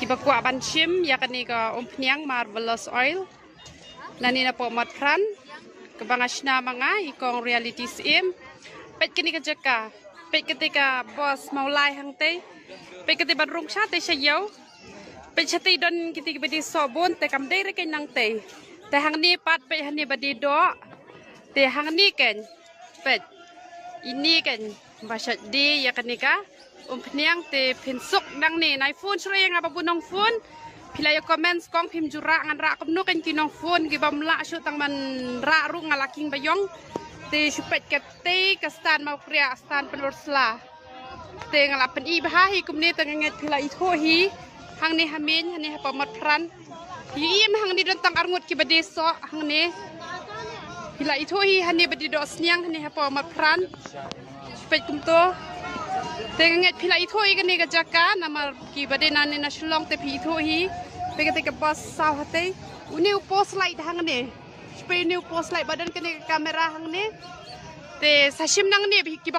kibakwa banchim yakan ni ka umphniang marvelous oil nani na po Motphran kebangasna manga ikong reality sim pet kini ka jaka pet ketika bos maulai hang te pet ketika rung cha te sayo pet chati don kiti badi sobon te kam dei rekin nang te hang ni pat pet hang ni badi do te hang ni ken pet ini kan basat di yakan ni ka umphniang te pinsuk nang ni nai phone sreng apa punong phone pilai comments kong pim jura ngan ra kom no kan kinong phone ki bam la shu tang man ra ru ngalaking bayong te supet ke te ka stan mau pria stan penursla te ngala pen I bahi kum ni tang nget pilai tho hi hang ni hamin hani ha Motphran hi im hang ni don tang arngut ki bade so hang ni pilai tho hi hani badi do sniang hani ha Motphran supet kum to tenget pilai tho hi kan ni ka jaka nama ki bade nani na shlong te pi tho hi pegate ka bos saw hate uni post light hang ne spray new post light badan kan ni kamera hang ne te sashim nang ni ki